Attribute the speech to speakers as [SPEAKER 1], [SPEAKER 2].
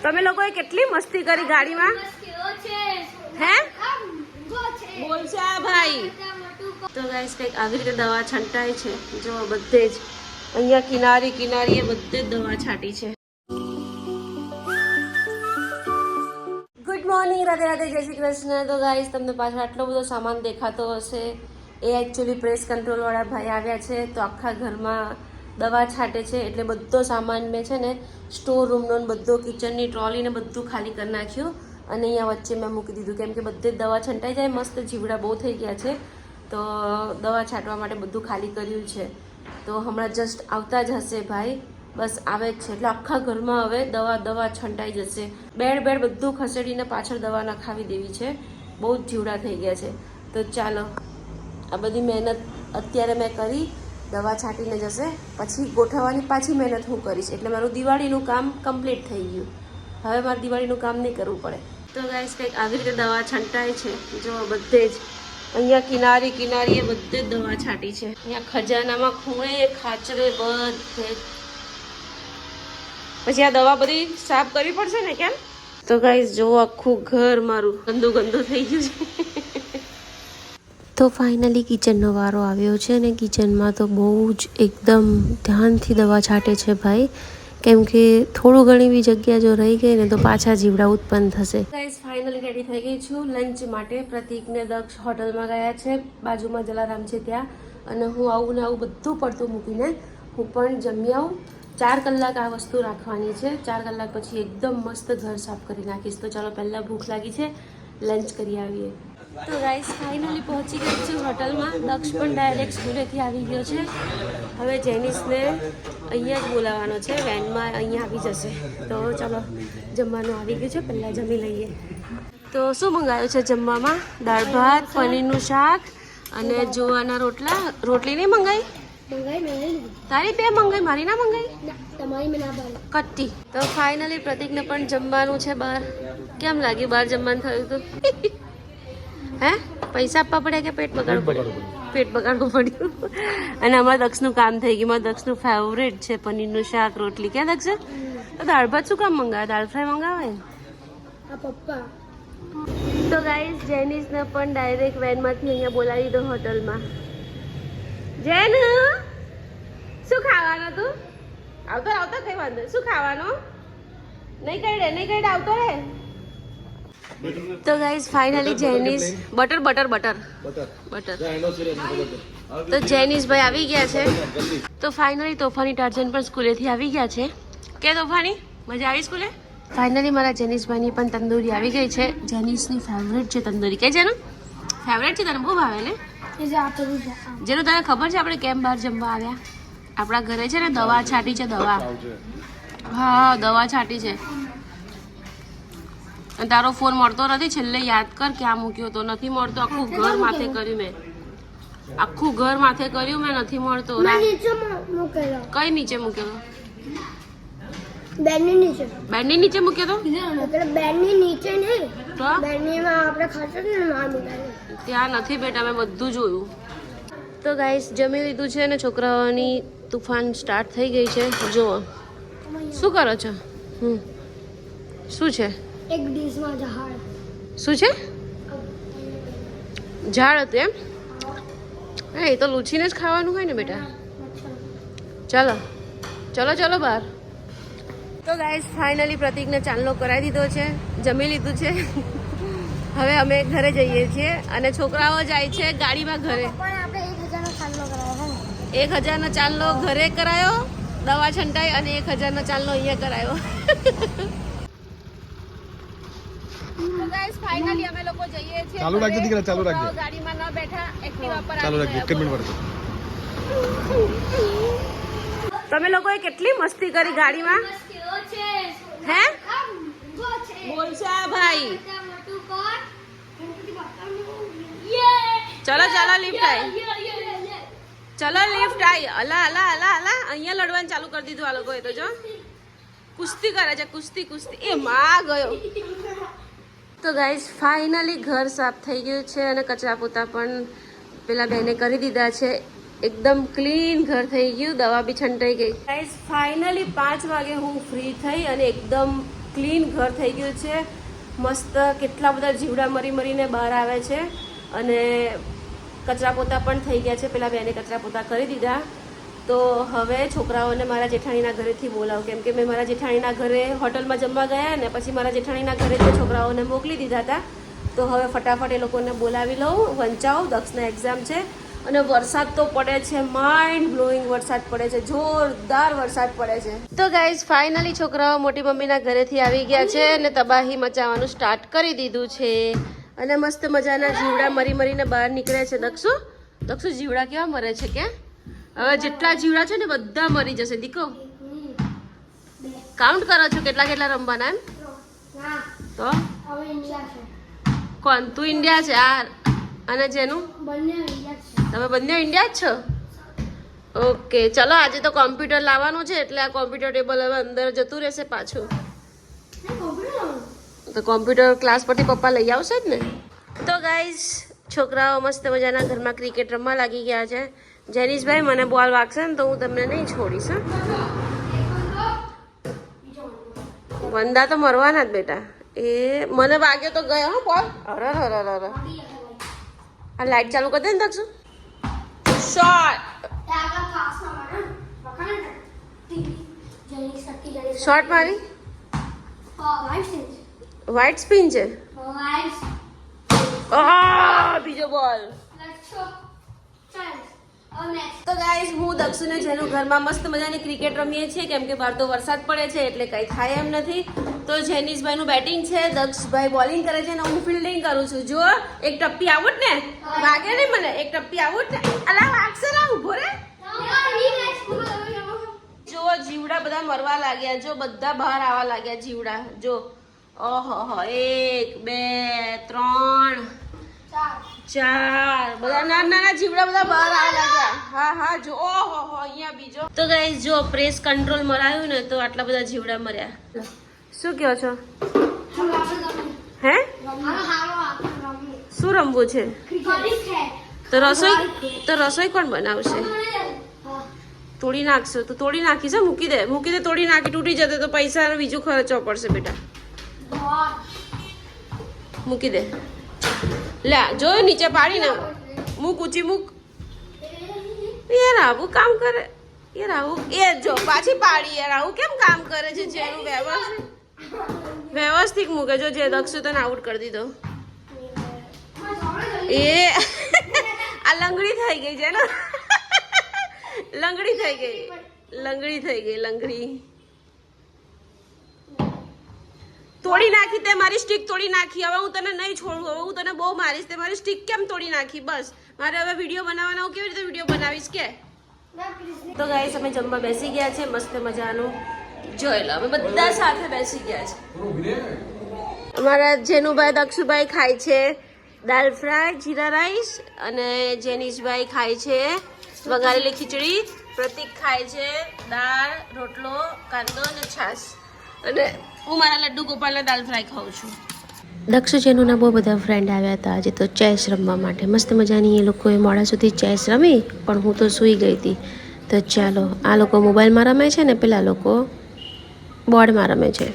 [SPEAKER 1] તમે લોકોએ કેટલી મસ્તી કરી ગાડીમાં હે બોલશા ભાઈ તો ગાઈસ કંઈક આવી રીતે દવા છંટાય છે જો બધે જ અહીંયા કિનારીએ બધે જ દવા છાંટી છે ગુડ મોર્નિંગ રાધે રાધે જય શ્રી કૃષ્ણ તો ગાઈસ તમને પાછળ આટલો બધો સામાન દેખાતો હશે એ એકચ્યુઅલી પ્રેસ કંટ્રોલ વાળા ભાઈ આવ્યા છે તો આખા ઘરમાં દવા છાંટે છે એટલે બધો સામાન મેં છે ને સ્ટોર રૂમનો બધો કિચનની ટ્રોલી ને બધું ખાલી કરી નાખ્યું અને અહીંયા વચ્ચે મેં મૂકી દીધું કેમ કે બધે જ દવા છંટાઈ જાય મસ્ત જીવડા બહુ થઈ ગયા છે તો દવા છાંટવા માટે બધું ખાલી કર્યું છે તો હમણાં જસ્ટ આવતા જ હશે ભાઈ બસ આવે જ છે એટલે આખા ઘરમાં હવે દવા છંટાઈ જશે બેડ બધું ખસેડીને પાછળ દવા નખાવી દેવી છે બહુ જ જીવડા થઈ ગયા છે તો ચાલો આ બધી મહેનત અત્યારે મેં કરી દવા છાંટીને જશે પછી ગોઠવવાની પાછી મહેનત હું કરીશ એટલે મારું દિવાળીનું કામ કમ્પ્લીટ થઈ ગયું હવે મારે દિવાળીનું કામ નહીં કરવું પડે તો ગાઈસ કંઈક આવી રીતે દવા છંટાય છે જો બધે જ અહીંયા કિનારીએ બધે જ દવા છાંટી છે અહીંયા ખજાનામાં ખૂણે ખાચરે બધે પછી આ દવા બધી સાફ કરવી પડશે ને કેમ તો ગાઈસ જો આખું ઘર મારું ગંદુ થઈ ગયું છે તો ફાઇનલી કિચનનો વારો આવ્યો છે અને કિચનમાં તો બહુ જ એકદમ ધ્યાનથી દવા છાંટે છે ભાઈ કેમ કે થોડું ઘણી બી જગ્યા જો રહી ગઈ ને તો પાછા જીવડા ઉત્પન્ન થશે ગાઈસ ફાઇનલી રેડી થઈ ગઈ છું લંચ માટે પ્રતિકને દક્ષ હોટલમાં ગયા છે બાજુમાં જલારામ છે ત્યાં અને હું આવું ને આવું બધું પડતું મૂકીને હું પણ જમી આવું 4 કલાક આ વસ્તુ રાખવાની છે 4 કલાક પછી એકદમ મસ્ત ઘર સાફ કરી નાખીશ તો ચાલો પહેલાં ભૂખ લાગી છે લંચ કરી આવીએ તો ગાઈસ ફાઇનલી પહોંચી ગઈ છું હોટલમાં દક્ષ પણ ડાયરેક્ટ સ્કૂલેથી આવી ગયો છે હવે જેનિસને અહીંયા જ બોલાવવાનો છે વેનમાં અહીંયા આવી જશે તો ચલો જમવાનું આવી ગયું છે પહેલાં જમી લઈએ તો શું મંગાવ્યું છે જમવામાં દાળ ભાત પનીરનું શાક અને જુવારના રોટલી નહીં મંગાવી તારી બે મંગાઈ મારી ના મંગાઈ કટ્ટી તો ફાઇનલી પ્રતિકને પણ જમવાનું છે બહાર કેમ લાગ્યું બહાર જમવાનું થયું હતું હે પૈસા આપવા પડ્યા કે પેટ બગાડવું પડ્યું અને અમારા દક્ષનું કામ થઈ ગયું મારા દક્ષનું ફેવરેટ છે પનીરનું શાક રોટલી ક્યાં દક્ષ તો દાળ ભાત શું કામ મંગાવે દાળ ફ્રાય મંગાવે પપ્પા તો ગાઈસ જેનિસને પણ ડાયરેક્ટ વેનમાંથી અહીંયા બોલાવી દો હોટલમાં જેન શું ખાવાનું તું આવતો કઈ વાંધો શું ખાવાનું નહીં કઈ આવતો રે તો ગાઈઝ ફાઇનલી જેનિસ બટર તો જેનિસ ભાઈ આવી ગયા છે તો ફાઇનલી તોફાની ટાર્જન પણ સ્કૂલેથી આવી ગયા છે કે તોફાની મજા આવી સ્કૂલે ફાઇનલી મારા જેનિસભાઈની પણ તંદૂરી આવી ગઈ છે જેનિસની ફેવરેટ છે તંદૂરી કે જેનું ફેવરેટ છે તને બહુ ભાવે ને જેનું તને ખબર છે આપણે કેમ બહાર જમવા આવ્યા આપણા ઘરે છે ને દવા છાંટી છે હા દવા છાંટી છે અને તારો ફોન મળતો નથી છેલ્લે યાદ કર ક્યાં મૂક્યો તો નથી મળતો આખું ઘર માથે કર્યું મેં નથી મળતો કઈ નીચે મૂકેલો બેડની નીચે મૂક્યો તો ત્યાં નથી બેટા મેં બધું જોયું તો ગાઈસ જમી લીધું છે અને છોકરાઓની તુફાન સ્ટાર્ટ થઈ ગઈ છે જુઓ શું કરો છો શું છે એક ડીશમાં ઝાડ શું છે ઝાડ હતું એમ હા એ તો લૂછીને જ ખાવાનું હોય ને બેટા ચલો બહાર તો ગાઈસ ફાઇનલી પ્રતિકને ચાંદલો કરાવી દીધો છે જમી લીધું છે હવે અમે ઘરે જઈએ છીએ અને છોકરાઓ જાય છે ગાડીમાં ઘરે 1000નો ચાંદલો ઘરે કરાયો દવા છંટાઈ અને 1000નો ચાંદલો અહીંયા કરાયો ફાઇનલી અમે લોકો જઈએ છીએ ચાલુ રાખજો દીકરા ચાલુ રાખજો ગાડીમાં ન બેઠા એક્ટિવા પર ચાલુ રાખજો 1 મિનિટ પડશે તમે લોકોએ કેટલી મસ્તી કરી ગાડીમાં હે બોલશા ભાઈ ચલો લિફ્ટ આઈ અલા અહીંયા લડવાનું ચાલુ કરી દીધું આ લોકોએ તો જો કુસ્તી કરે છે કુસ્તી એ માં ગયો તો ગાઈઝ ફાઇનલી ઘર સાફ થઈ ગયું છે અને કચરા પોતા પણ પેલા બેને કરી દીધા છે એકદમ ક્લીન ઘર થઈ ગયું દવા બી છંટાઈ ગઈ ગાઈઝ ફાઇનલી 5 વાગે હું ફ્રી થઈ અને એકદમ ક્લીન ઘર થઈ ગયું છે મસ્ત. કેટલા બધા જીવડા મરી મરીને બહાર આવે છે અને કચરા પોતા પણ થઈ ગયા છે. પેલા બેને કચરા પોતા કરી દીધા. તો હવે છોકરાઓને મારા જેઠાણીના ઘરેથી બોલાવું, કેમ કે મેં મારા જેઠાણીના ઘરે હોટલમાં જમવા ગયા ને પછી મારા જેઠાણીના ઘરેથી છોકરાઓને મોકલી દીધા હતા. તો હવે ફટાફટ એ લોકોને બોલાવી લઉં, વંચાવું. દક્ષના એક્ઝામ છે અને વરસાદ તો પડે છે, માઇન્ડ બ્લોઈંગ વરસાદ પડે છે, જોરદાર વરસાદ પડે છે. તો ગાઈઝ ફાઇનલી છોકરાઓ મોટી મમ્મીના ઘરેથી આવી ગયા છે અને તબાહી મચાવવાનું સ્ટાર્ટ કરી દીધું છે અને મસ્ત મજાના જીવડા મરી મરીને બહાર નીકળે છે. દક્ષુ જીવડા કેવા મરે છે કે હવે જેટલા જીવડા છે ને બધા મરી જશે. દીકો કાઉન્ટ કરો છો કેટલા કેટલા રમવાના એમ? તો કોણ? તું ઇન્ડિયા છે આ અને જેનું તમે બંને ઇન્ડિયા જ છો? ઓકે ચલો આજે તો કોમ્પ્યુટર લાવવાનું છે એટલે આ કોમ્પ્યુટર ટેબલ હવે અંદર જતું રહેશે પાછું. તો કોમ્પ્યુટર ક્લાસ પરથી પપ્પા લઈ આવશે જ ને. તો ગાઈઝ છોકરાઓ મસ્ત મજાના ઘરમાં ક્રિકેટ રમવા લાગી ગયા છે. જેનીશભાઈ મને બોલ વાગશે ને તો હું તમને નહીં છોડીશ. વંદા તો મરવાના જ બેટા. એ મને વાગ્યો તો ગયો હો બોલ. અરે અરે અરે આ લાઈટ ચાલુ કરી દે ને દક્ષુ. શોર્ટ મારી વ્હાઈટ સ્પિન છે. બીજો બોલ. તો ગાઈસ હું દક્ષુને જેનું ઘરમાં મસ્ત મજાની ક્રિકેટ રમીએ છીએ કેમ કે બહાર તો વરસાદ પડે છે એટલે કંઈ થાય એમ નથી. તો જેનીશભાઈનું બેટિંગ છે, દક્ષભાઈ બોલિંગ કરે છે અને હું ફિલ્ડિંગ કરું છું. જો એક ટપ્પી આઉટ ને વાગે નહીં મને, એક ટપ્પી આઉટ ને અલા વાગશે ના ઉભો રે. જો જીવડા બધા મરવા લાગ્યા, જો બધા બહાર આવવા લાગ્યા જીવડા. જો ઓહો 1 2 3 4 બધા નાના નાના જીવડા બધા બહાર આવવા લાગ્યા. હા જો ઓહો અહીંયા બીજો. તો ગાઈસ જો પ્રેસ કંટ્રોલ મરાયું ને તો આટલા બધા જીવડા મર્યા. શું કહો છો? હે શું રમવું છે? તો રસોઈ કોણ બનાવશે? તોડી નાખશો તો તોડી નાખીશ. મૂકી દે તોડી નાખી. તૂટી જશે તો પૈસા બીજું ખર્ચવો પડશે બેટા. મૂકી દે. લે જો નીચે પાડી ને મૂક, ઊંચી મૂક. યાર આવું કામ કરે યાર. આવું એ જો પાછી પાડી યાર. આવું કેમ કામ કરે છે? જેનું વ્યવસ્થિત મૂકે. જો જે દક્ષુ તને આઉટ કરી દીધો. એ આ લંગડી થઈ ગઈ છે ને. લંગડી થઈ ગઈ. તોડી નાખી તે મારી સ્ટિક તોડી નાખી. હવે હું તને નહીં છોડું. હવે હું તને બહુ મારીશ. તે મારી સ્ટિક કેમ તોડી નાખી? બસ મારે હવે વિડીયો બનાવવાનો. હું કેવી રીતે વિડીયો બનાવીશ કે? તો ગાઈસ અમે જમવા બેસી ગયા છે મસ્ત મજાનું. જોઈ લો અમે બધા સાથે બેસી ગયા છે. અમારા જેનુભાઈ દક્ષુભાઈ ખાય છે દાલ ફ્રાય જીરા રાઈસ અને જેનીશભાઈ ખાય છે વઘારેલી ખીચડી. પ્રતિક ખાય છે દાળ રોટલો કાંદો અને છાશ. અને હું મારા લડ્ડુ ગોપાલના દાલ ફ્રાય ખાઉં છું. દક્ષુ જેનુના બહુ બધા ફ્રેન્ડ આવ્યા હતા આજે તો ચેસ રમવા માટે. મસ્ત મજાની એ લોકોએ મોડા સુધી ચેસ રમી પણ હું તો સૂઈ ગઈ હતી. તો ચાલો આ લોકો મોબાઈલમાં રમે છે ને પેલા લોકો બોર્ડમાં રમે છે.